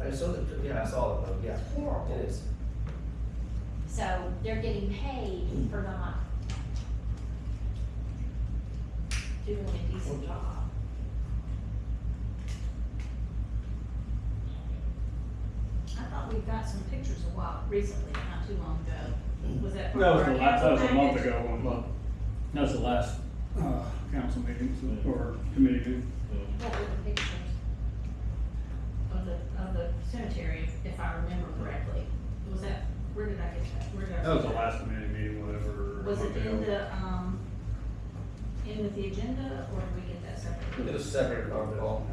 I saw the, yeah, I saw it, yeah. It's horrible. It is. So they're getting paid for not doing a decent job. I thought we got some pictures a while, recently, not too long ago. Was that? That was for the our last, that was a council month package? ago, that was the last, council meeting, or committee meeting. What were the pictures of the cemetery, if I remember correctly? Was that, where did I get that? Where did I? That was see the last committee meeting, whatever. Was it month ago. in the, in with the agenda, or did we get that separately? It was separate, I recall.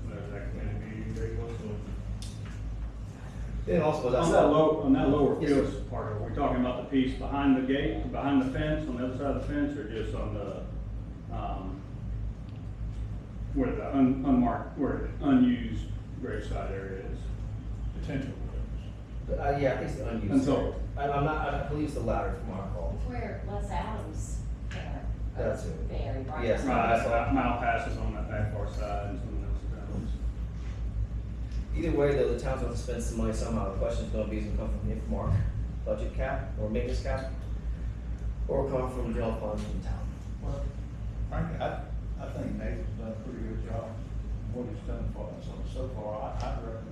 That was that committee meeting, very close to it. It also was On outside. on that lower Yes, fields part, are we talking about the piece behind the gate, behind the fence, on the other side of the fence, or just on the, where the unmarked, where the unused graveside area is? Potential. Yeah, I think it's the unused. And so- I'm not, I believe it's the latter from our call. It's where Les Adams, That's it. very right. Yes. Right, mile passes on that back far side and someone else grounds. Either way, though, the town's going to spend some money somehow. The question's gonna be, is it come from the Infomark budget cap, or maintenance cap, or come from general funds from the town? Well, frankly, I think Nathan's done a pretty good job, what he's done for us so far. I'd recommend.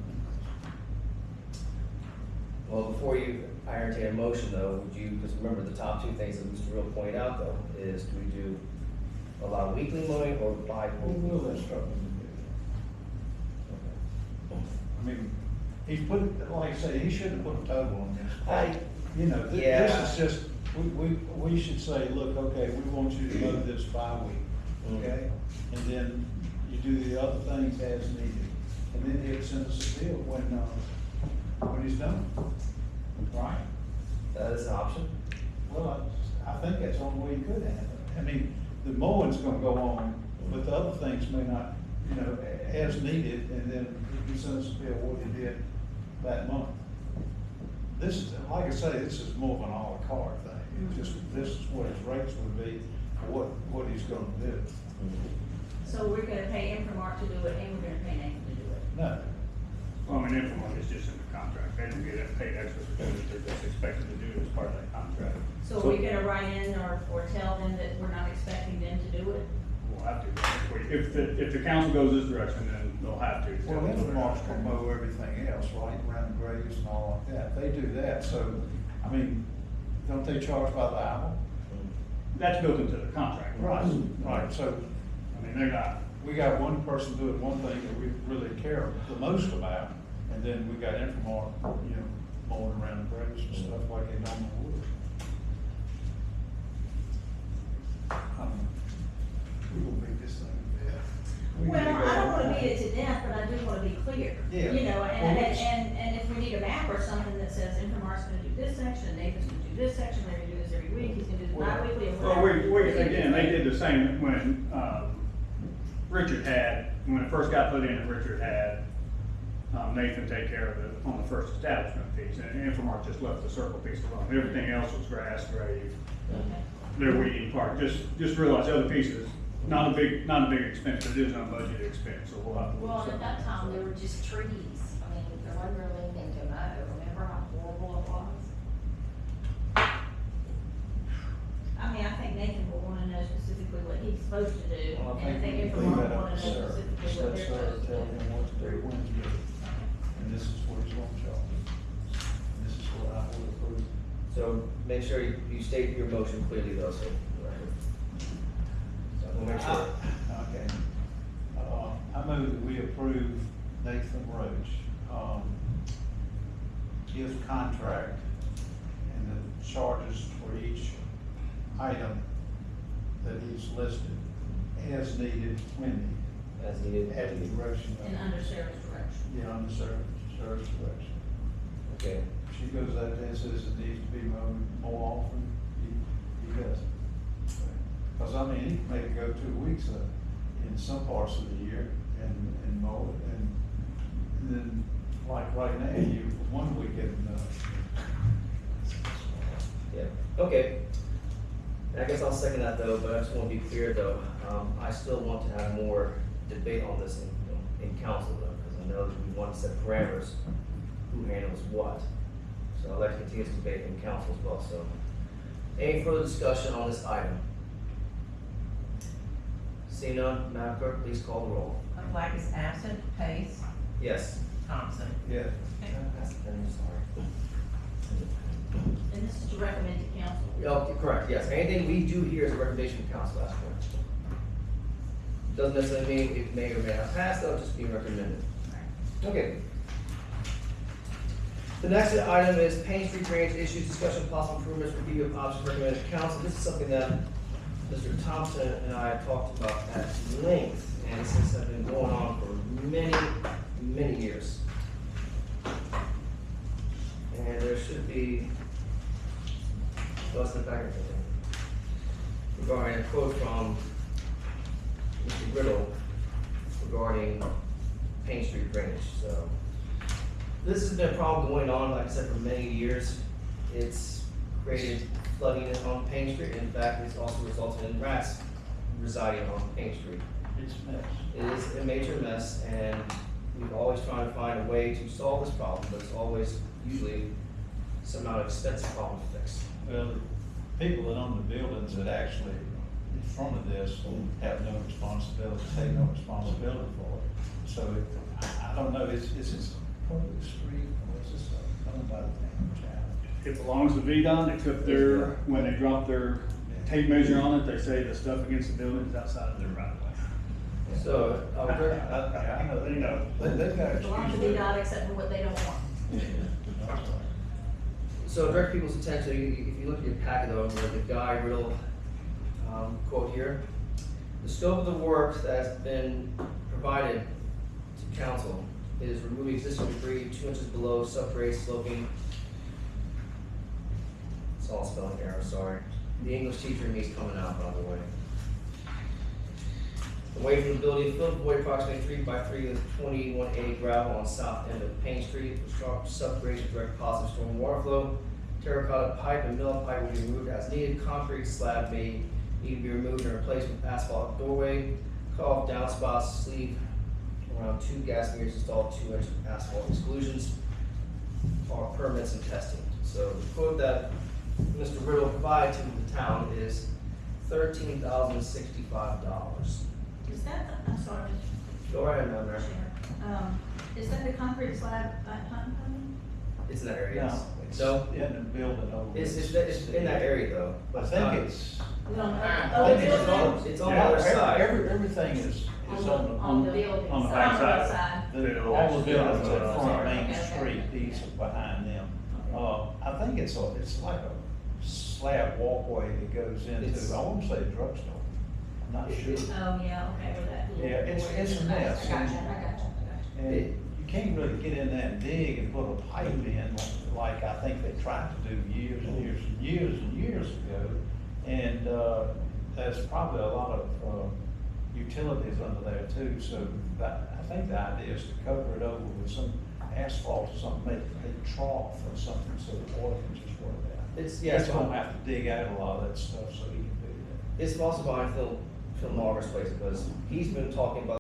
Well, before I entertain a motion though, would you, because remember the top two things that Mr. Real pointed out though, is do we do allow weekly mowing or We bi-weekly? will instruct him to do it. I mean, he's put, like I say, he shouldn't put a total on this. You know, Yeah. this is just, we should say, look, okay, we want you to mow this bi-week, okay? And then you do the other things as needed. And then he'll send us a bill when he's done. Right? That is an option. Well, I think that's the only way you could have it. I mean, the mowing's gonna go on, but the other things may not, you know, as needed, and then he sends us a bill what he did that month. This is, like I say, this is more of an à la carte thing. It's just, this is what his rates would be, for what he's gonna do. So we're gonna pay Infomark to do it, and we're gonna pay Nathan to do it. No, Well, I mean, Infomark is just in the contract, they don't get paid extra for doing it, they're just expected to do it as part of that contract. So are we gonna write in or tell them that we're not expecting them to do it? We'll have to, if the council goes this direction, then they'll have to. well, Infomark's gonna mow everything else, right, around the graves and all like that. They do that, so, I mean, don't they charge by the hour? That's built into the contract. Right, so I mean, they're not, we got one person doing one thing that we really care the most about, and then we got Infomark, you know, mowing around the graves and stuff like they normally would. We gonna beat this thing to death. We Well, need to go I don't wanna on. beat it to death, but I do wanna be clear. Yeah. You know, Well, and if we need a map or something that says Infomark's gonna do this section, Nathan's gonna do this section, they're gonna do this every week, he's gonna do this Well, bi-weekly or well, whatever. again, they did the same when, Richard had, when it first got put in, Richard had, Nathan take care of it on the first establishment piece, and Infomark just left the circle piece alone. Everything else was grass, grave, Okay. their weeding part, just realize the other pieces, not a big expense, but it is not a budget expense, so we'll have to. Well, at that time, there were just trees. I mean, there wasn't really anything to mow. Remember how horrible it was? I mean, I think Nathan will wanna know specifically what he's supposed to do, Well, and I think we can leave Infomark that will up wanna know to Sarah. specifically Just what let they're Sarah supposed to tell do. him what to do, when to do it. And this is what he's gonna charge. And this is what I would approve. So make sure you state your motion clearly though, so. So we'll make sure. Okay. I move that we approve Nathan Roach, his contract and the charges for each item that he's listed as needed when needed. As needed. At the direction And of, under Sarah's direction. yeah, under Sarah's direction. Okay. If she goes out there and says it needs to be mowed more often, he does it. Because I mean, he can make it go 2 weeks in some parts of the year and mow it, and then like right now, you, one weekend, Yeah, okay. And I guess I'll second that though, but I just want to be clear though, I still want to have more debate on this in council though, because I know that we want to set parameters, who handles what. So I'd like to continue this debate in council as well, so. Any further discussion on this item? Seeing none, Madam Clerk, please call the roll. Black is absent. Pace. Yes. Thompson. Yeah. I'm sorry. And this is to recommend to council. Oh, correct, yes. Anything we do here is a recommendation from council, that's correct. Doesn't necessarily mean it may or may not pass, though, just being recommended. Okay. The next item is Payne Street drainage issues, discussion of possible improvements, review of options recommended to council. This is something that Mr. Thompson and I have talked about at length, and this has been going on for many, many years. And there should be, what's the back of it? Regarding a quote from Mr. Riddle regarding Payne Street drainage, so. This has been a problem going on, like I said, for many years. It's created flooding on Payne Street. In fact, it's also resulted in rats residing on Payne Street. It's a mess. It is a major mess, and we've always tried to find a way to solve this problem, but it's always usually somehow expensive problem to fix. Well, the people that own the buildings that actually in front of this have no responsibility, take no responsibility for it. So I don't know, is this public street or is this owned by the town? It belongs to VDOT, except they're, when they drop their tape measure on it, they say the stuff against the building is outside of their right of way. So, I know, they know, they've got. It belongs to VDOT except for what they don't want. So direct people's attention, if you look at your packet over there, the Guy Riddle quote here. The scope of the work that's been provided to council is removing existing debris 2 inches below subgrade sloping. It's all spelling error, sorry. The English teacher in me is coming out, by the way. Away from the building, fill the void approximately 3 by 3 with 21A gravel on south end of Payne Street. Sharp subgrade to direct positive storm water flow. Terracotta pipe and mill pipe will be removed as needed. Concrete slab may need to be removed and replaced with asphalt doorway. Cut off downspouts, sleeve around 2 gas meters, installed 2-inch asphalt exclusions. All permits and testing. So the quote that Mr. Riddle provided to the town is $13,065. Is that, I'm sorry, Go right ahead, Madam Mayor. Chair. Is that the concrete slab at Hunting Company? It's in that area. No, yes. it's No, in the building over. it's in that area though. I think it's. No, I oh, think it's it's on- It's on the other side. Everything is on on the building. on the side. back side. all the buildings at front of Main Okay, okay. Street, these are behind them. I think it's like a slab walkway that goes It's- into, I won't say drugstore, I'm not sure. Oh, yeah, okay, with that little. Yeah, it's a mess. I got you. And you can't really get in there and dig and put a pipe in like I think they tried to do years and years and years and years ago. And, there's probably a lot of, utilities under there too, so I think the idea is to cover it over with some asphalt or something, make a trough or something so the water can just work out. It's, yeah, He's gonna have to dig out a lot of that stuff so he can do that. it's also behind Phil Marger's place because he's been talking about